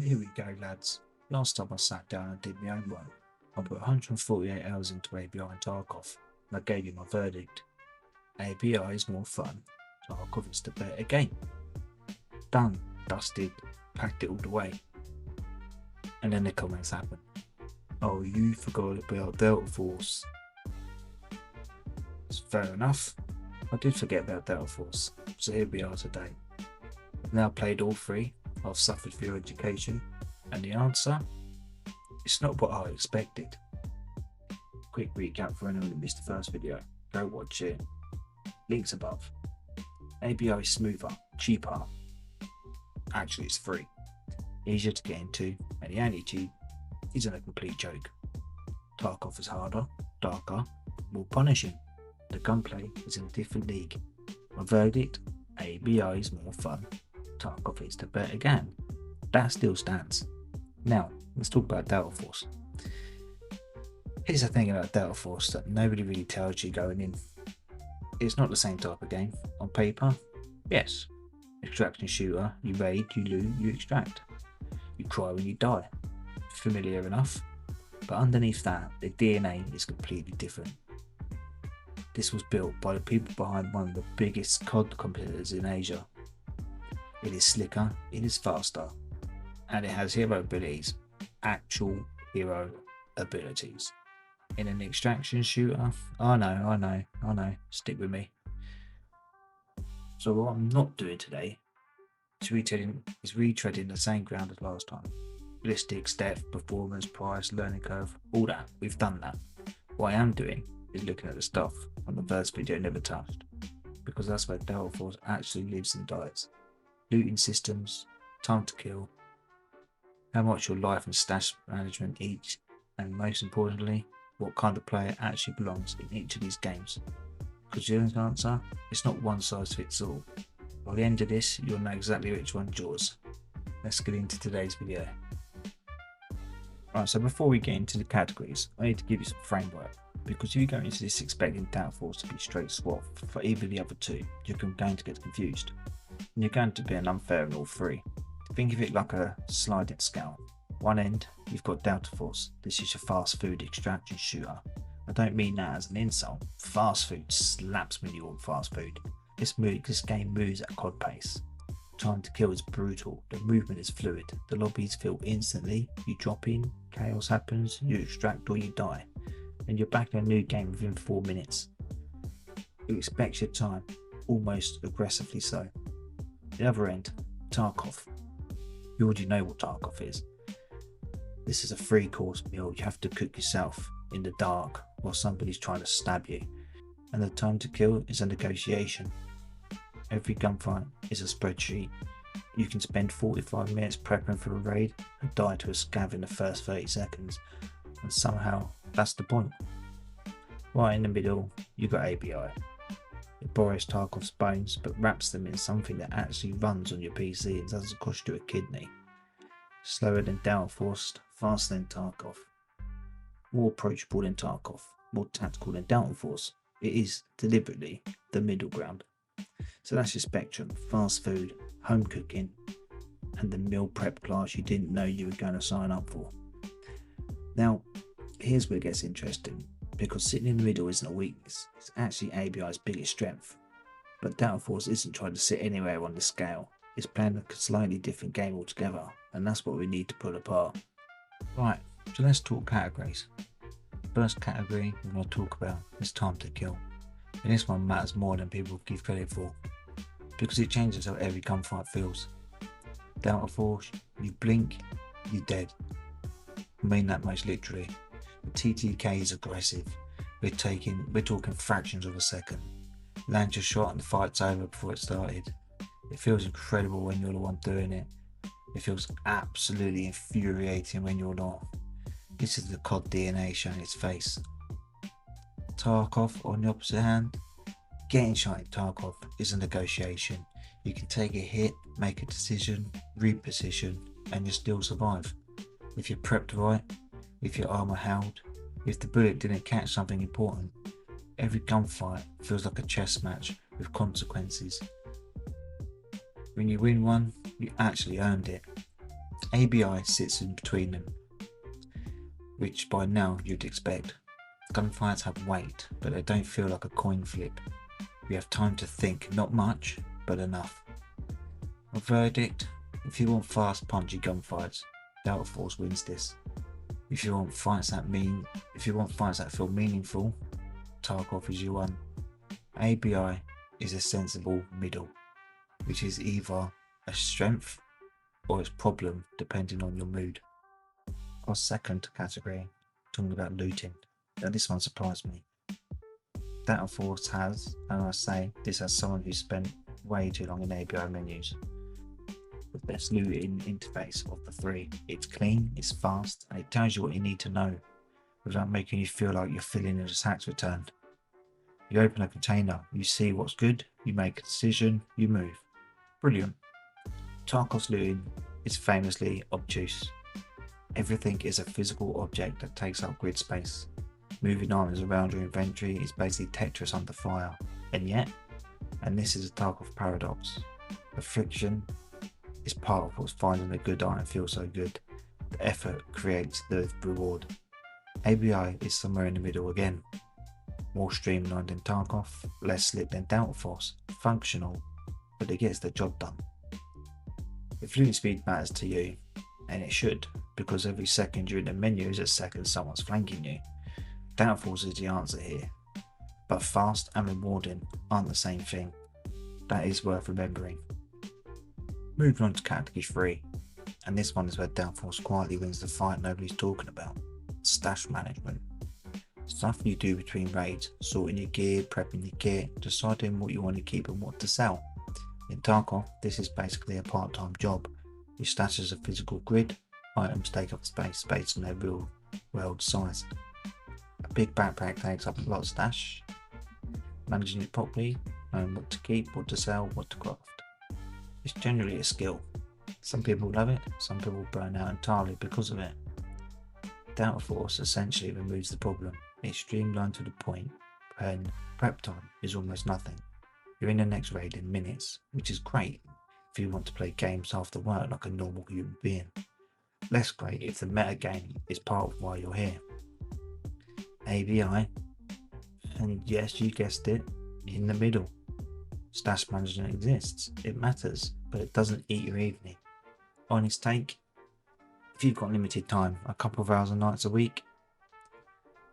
Here we go, lads. Last time I sat down and did my homework, I put 148 hours into ABI and Tarkov, and I gave you my verdict. ABI is more fun. Tarkov is the better game. Done, dusted, packed it all the way. And then the comments happen. Oh, you forgot about Delta Force. It's fair enough. I did forget about Delta Force, so here we are today. I've now played all three. I've suffered for your education, and the answer? It's not what I expected. Quick recap for anyone who missed the first video. Go watch it. Links above. ABI is smoother, cheaper. Actually, it's free. Easier to get into, and the anti-cheat isn't a complete joke. Tarkov is harder, darker, more punishing. The gunplay is in a different league. My verdict? ABI is more fun. Tarkov is the better game. That still stands. Now, let's talk about Delta Force. Here's the thing about Delta Force that nobody really tells you going in. It's not the same type of game. On paper, yes. Extraction shooter, you raid, you loot, you extract. You cry when you die. Familiar enough. But underneath that, the DNA is completely different. This was built by the people behind one of the biggest COD competitors in Asia. It is slicker, it is faster, and it has hero abilities. Actual hero abilities. In an extraction shooter, I know, stick with me. So what I'm not doing today is retreading the same ground as last time. Ballistics, depth, performance, price, learning curve, all that, we've done that. What I am doing is looking at the stuff on the first video never touched, because that's where Delta Force actually lives and dies. Looting systems, time to kill, how much your life and stash management each, and most importantly, what kind of player actually belongs in each of these games. Because the honest answer, it's not one size fits all. By the end of this, you'll know exactly which one's yours. Let's get into today's video. Right, so before we get into the categories, I need to give you some framework, because if you go into this expecting Delta Force to be straight swap for either of the other two, you're going to get confused. And you're going to be an unfair in all three. Think of it like a sliding scale. One end, you've got Delta Force. This is your fast food extraction shooter. I don't mean that as an insult. Fast food slaps when you want fast food. This game moves at COD pace. Time to kill is brutal. The movement is fluid. The lobbies fill instantly. You drop in, chaos happens, you extract or you die. And you're back in a new game within 4 minutes. It expects your time, almost aggressively so. The other end, Tarkov. You already know what Tarkov is. This is a 3-course meal you have to cook yourself in the dark while somebody's trying to stab you. And the time to kill is a negotiation. Every gunfight is a spreadsheet. You can spend 45 minutes prepping for a raid and die to a scav in the first 30 seconds. And somehow, that's the point. Right in the middle, you got ABI. It borrows Tarkov's bones but wraps them in something that actually runs on your PC and doesn't cost you a kidney. Slower than Delta Force, faster than Tarkov. More approachable than Tarkov, more tactical than Delta Force. It is deliberately the middle ground. So that's your spectrum: fast food, home cooking, and the meal prep class you didn't know you were going to sign up for. Now, here's where it gets interesting, because sitting in the middle isn't a weakness, it's actually ABI's biggest strength. But Delta Force isn't trying to sit anywhere on the scale, it's playing a slightly different game altogether, and that's what we need to pull apart. Right, so let's talk categories. First category we're going to talk about is time to kill. And this one matters more than people give credit for, because it changes how every gunfight feels. Delta Force, you blink, you're dead. I mean that most literally. The TTK is aggressive. We're talking fractions of a second. Land your shot and the fight's over before it started. It feels incredible when you're the one doing it. It feels absolutely infuriating when you're not. This is the COD DNA showing its face. Tarkov, on the opposite hand, getting shot in Tarkov is a negotiation. You can take a hit, make a decision, reposition, and you still survive. If you're prepped right, if your armor held, if the bullet didn't catch something important, every gunfight feels like a chess match with consequences. When you win one, you actually earned it. ABI sits in between them, which by now you'd expect. Gunfights have weight, but they don't feel like a coin flip. We have time to think, not much, but enough. A verdict: if you want fast, punchy gunfights, Delta Force wins this. If you want fights that feel meaningful, Tarkov is your one. ABI is a sensible middle, which is either a strength or its problem depending on your mood. Our second category, talking about looting. Now this one surprised me. Delta Force has, and I say this as someone who spent way too long in ABI menus, the best looting interface of the three. It's clean, it's fast, and it tells you what you need to know without making you feel like you're filling in a tax return. You open a container, you see what's good, you make a decision, you move. Brilliant. Tarkov's looting is famously obtuse. Everything is a physical object that takes up grid space. Moving items around your inventory is basically Tetris under fire. And yet, and this is a Tarkov paradox, the friction is part of what's finding a good item feel so good. The effort creates the reward. ABI is somewhere in the middle again. More streamlined than Tarkov, less slick than Delta Force, functional, but it gets the job done. If looting speed matters to you, and it should, because every second you're in the menu is a second someone's flanking you, Delta Force is the answer here. But fast and rewarding aren't the same thing. That is worth remembering. Moving on to category 3, and this one is where Delta Force quietly wins the fight nobody's talking about. Stash management. Stuff you do between raids, sorting your gear, prepping your kit, deciding what you want to keep and what to sell. In Tarkov, this is basically a part-time job. Your stash is a physical grid, items take up space based on their real world size. A big backpack takes up a lot of stash. Managing it properly, knowing what to keep, what to sell, what to craft. It's generally a skill. Some people love it, some people burn out entirely because of it. Delta Force essentially removes the problem. It's streamlined to the point, and prep time is almost nothing. You're in the next raid in minutes, which is great if you want to play games after work like a normal human being. Less great if the meta game is part of why you're here. ABI, and yes, you guessed it, in the middle. Stash management exists, it matters, but it doesn't eat your evening. Honest take, if you've got limited time, a couple of hours and nights a week,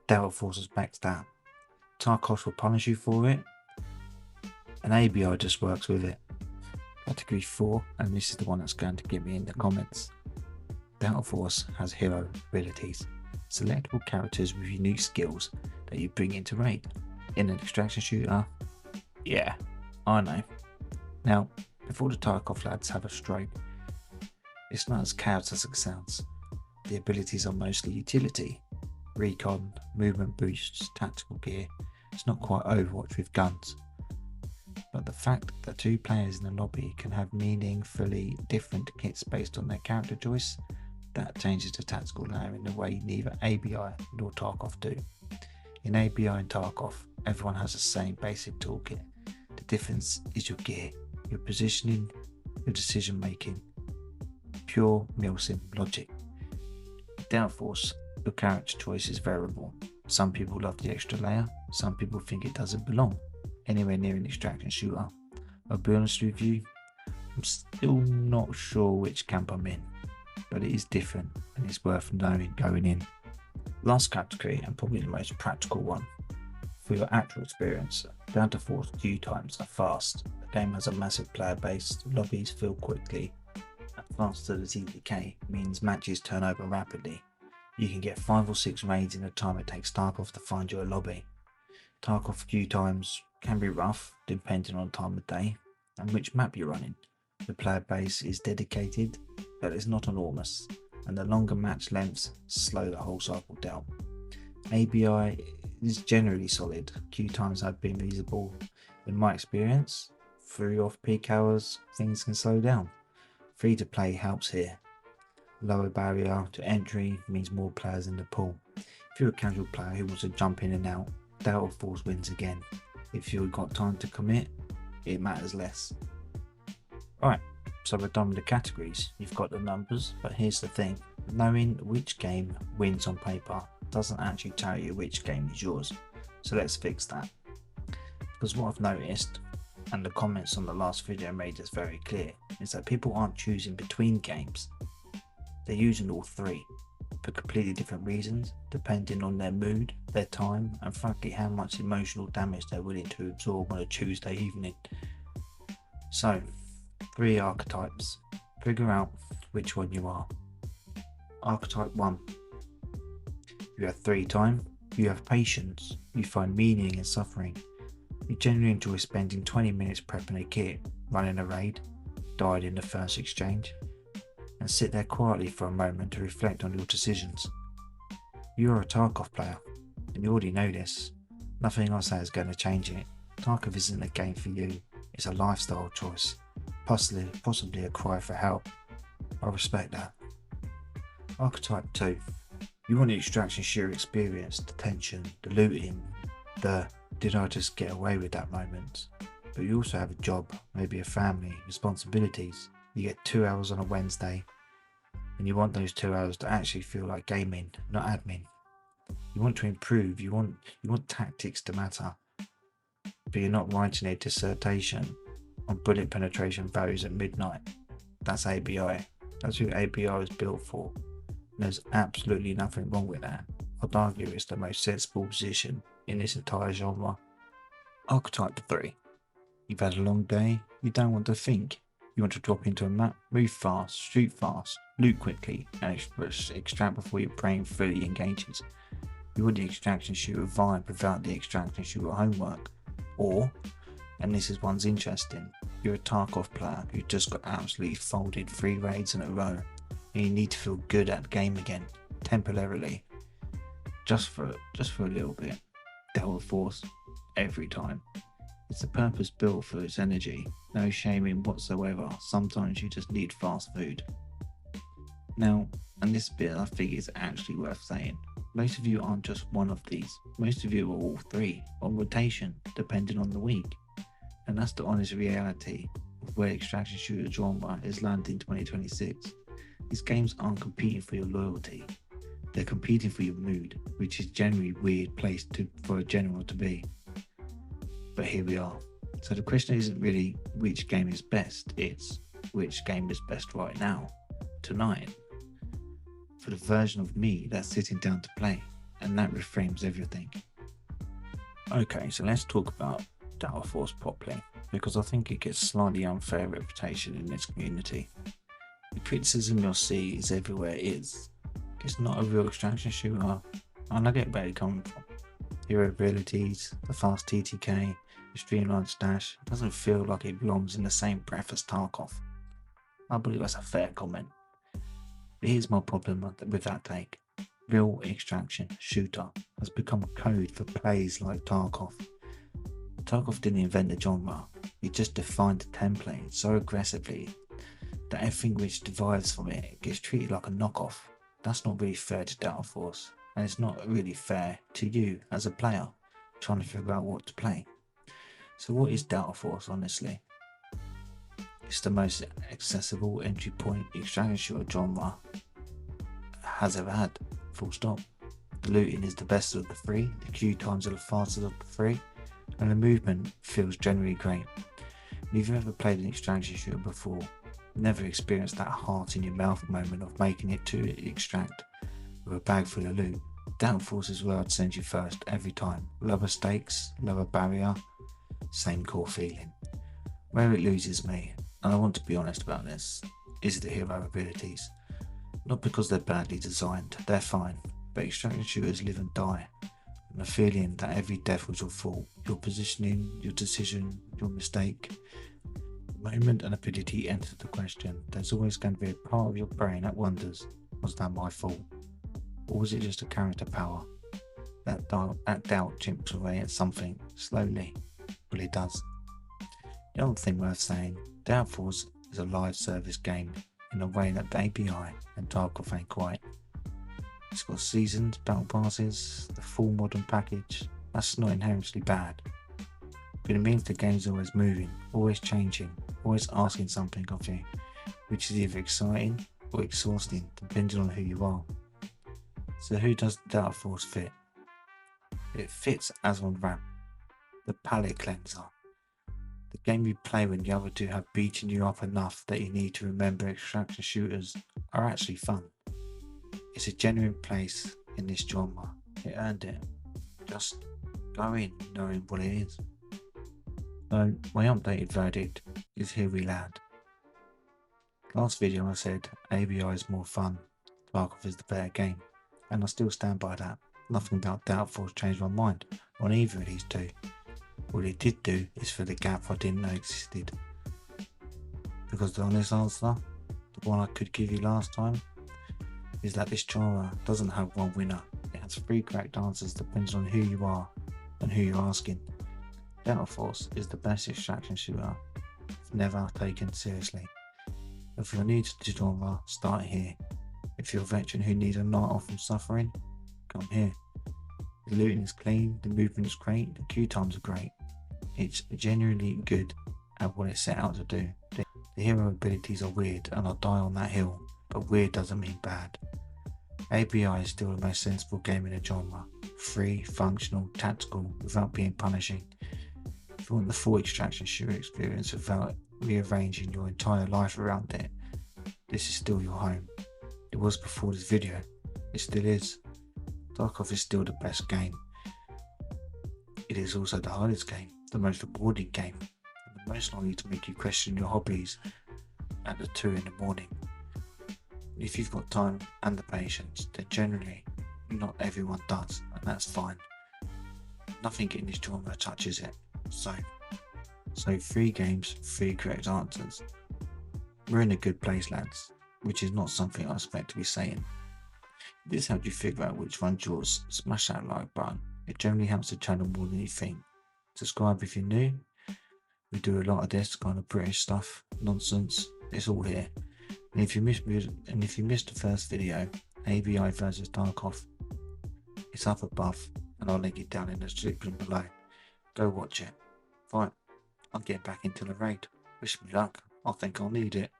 Delta Force has backed that. Tarkov will punish you for it, and ABI just works with it. Category 4, and this is the one that's going to get me in the comments. Delta Force has hero abilities, selectable characters with unique skills that you bring into raid. In an extraction shooter, yeah, I know. Now, before the Tarkov lads have a stroke, it's not as chaos as it sounds. The abilities are mostly utility, recon, movement boosts, tactical gear. It's not quite Overwatch with guns. But the fact that two players in a lobby can have meaningfully different kits based on their character choice, that changes the tactical layer in a way neither ABI nor Tarkov do. In ABI and Tarkov, everyone has the same basic toolkit. The difference is your gear, your positioning, your decision making. Pure milsim logic. Delta Force, your character choice is variable. Some people love the extra layer, some people think it doesn't belong anywhere near an extraction shooter. I'll be honest with you, I'm still not sure which camp I'm in, but it is different and it's worth knowing going in. Last category, and probably the most practical one. For your actual experience, Delta Force queue times are fast. The game has a massive player base, lobbies fill quickly, and faster TDK means matches turn over rapidly. You can get 5 or 6 raids in the time it takes Tarkov to find you a lobby. Tarkov queue times can be rough depending on time of day and which map you're running. The player base is dedicated, but it's not enormous, and the longer match lengths slow the whole cycle down. ABI is generally solid. Queue times have been reasonable in my experience. Through off-peak hours, things can slow down. Free to play helps here. Lower barrier to entry means more players in the pool. If you're a casual player who wants to jump in and out, Delta Force wins again. If you've got time to commit, it matters less. Alright, So we're done with the categories. You've got the numbers, but here's the thing. Knowing which game wins on paper doesn't actually tell you which game is yours. So let's fix that. Because what I've noticed, and the comments on the last video made this very clear, is that people aren't choosing between games. They're using all three for completely different reasons, depending on their mood, their time, and frankly how much emotional damage they're willing to absorb on a Tuesday evening. So, 3 archetypes. Figure out which one you are. Archetype 1. You have free time, you have patience, you find meaning in suffering. You generally enjoy spending 20 minutes prepping a kit, running a raid, died in the first exchange, and sit there quietly for a moment to reflect on your decisions. You are a Tarkov player, and you already know this. Nothing I say is going to change it. Tarkov isn't a game for you, it's a lifestyle choice, possibly a cry for help. I respect that. Archetype 2. You want the extraction shooter experience, the tension, the looting, the did I just get away with that moment. But you also have a job, maybe a family, responsibilities. You get 2 hours on a Wednesday, and you want those 2 hours to actually feel like gaming, not admin. You want to improve, you want tactics to matter, but you're not writing a dissertation on bullet penetration values at midnight. That's ABI. That's who ABI is built for. And there's absolutely nothing wrong with that. I'd argue it's the most sensible position in this entire genre. Archetype 3. You've had a long day, you don't want to think. You want to drop into a map, move fast, shoot fast, loot quickly, and extract before your brain fully engages. You want the extraction shooter vibe without the extraction shooter homework. Or, and this is one's interesting, you're a Tarkov player who just got absolutely folded 3 raids in a row, and you need to feel good at the game again, temporarily, just for a little bit. Delta Force, every time. It's a purpose built for its energy, no shaming whatsoever. Sometimes you just need fast food. Now, and this bit I think is actually worth saying, most of you aren't just one of these. Most of you are all 3, on rotation, depending on the week. And that's the honest reality of where extraction shooter genre is landing in 2026. These games aren't competing for your loyalty. They're competing for your mood, which is generally a weird place for a general to be. But here we are. So the question isn't really which game is best, it's which game is best right now, tonight, for the version of me that's sitting down to play, and that reframes everything. Okay, so let's talk about Delta Force properly, because I think it gets slightly unfair reputation in this community. The criticism you'll see is everywhere is, it's not a real extraction shooter, and I get where you're coming from. Hero abilities, the fast TTK, the streamlined stash, doesn't feel like it belongs in the same breath as Tarkov. I believe that's a fair comment. But here's my problem with that take. Real extraction shooter has become code for plays like Tarkov. Tarkov didn't invent the genre, it just defined the template so aggressively that everything which derives from it gets treated like a knockoff. That's not really fair to Delta Force, and it's not really fair to you as a player trying to figure out what to play. So what is Delta Force, honestly? It's the most accessible entry point extraction shooter genre has ever had, full stop. The looting is the best of the 3, the queue times are the fastest of the 3, and the movement feels generally great. And if you've ever played an extraction shooter before, never experienced that heart in your mouth moment of making it to extract with a bag full of loot, Delta Force is where I'd send you first every time. Lower stakes, lower barrier, same core feeling. Where it loses me, and I want to be honest about this, is the hero abilities. Not because they're badly designed, they're fine, but extraction shooters live and die on the feeling that every death was your fault, your positioning, your decision, your mistake. The moment an ability enters the question, there's always going to be a part of your brain that wonders, was that my fault? Or was it just a character power? That doubt chimps away at something, slowly, but it does. The other thing worth saying, Delta Force is a live service game in a way that the API and Tarkov ain't quite. It's got seasons, battle passes, the full modern package. That's not inherently bad, but it means the game's always moving, always changing, always asking something of you. which is either exciting or exhausting depending on who you are. So who does Delta Force fit? It fits as on ramp, the palate cleanser. The game you play when the other two have beaten you up enough that you need to remember extraction shooters are actually fun. It's a genuine place in this genre. It earned it. Just go in knowing what it is. So my updated verdict is here we land. Last video I said ABI is more fun, Tarkov is the better game, and I still stand by that. Nothing about Delta Force changed my mind on either of these two. What it did do is fill the gap I didn't know existed. Because the honest answer, the one I could give you last time, is that this genre doesn't have one winner. It has 3 correct answers depending on who you are and who you're asking. Delta Force is the best extraction shooter I've never taken seriously. If you're new to the genre, start here. If you're a veteran who needs a night off from suffering, come here. The looting is clean, the movement is great, the queue times are great. It's genuinely good at what it's set out to do. The hero abilities are weird and I'll die on that hill, but weird doesn't mean bad. ABI is still the most sensible game in the genre. Free, functional, tactical, without being punishing. If you want the full extraction shooter experience without rearranging your entire life around it, this is still your home. It was before this video, it still is. Tarkov is still the best game. It is also the hardest game, the most rewarding game, and the most likely to make you question your hobbies at the 2 in the morning. If you've got time and the patience, then generally not everyone does, and that's fine. Nothing in this genre touches it. So 3 games, 3 correct answers. We're in a good place, lads, which is not something I expect to be saying. If this helped you figure out which one's yours, smash that like button. It generally helps the channel more than you think. Subscribe if you're new. We do a lot of this kind of British stuff, nonsense. It's all here. And if you missed the first video, ABI versus Tarkov, it's up above, and I'll link it down in the description below. Go watch it. Right, I'm getting back into the raid. Wish me luck. I think I'll need it.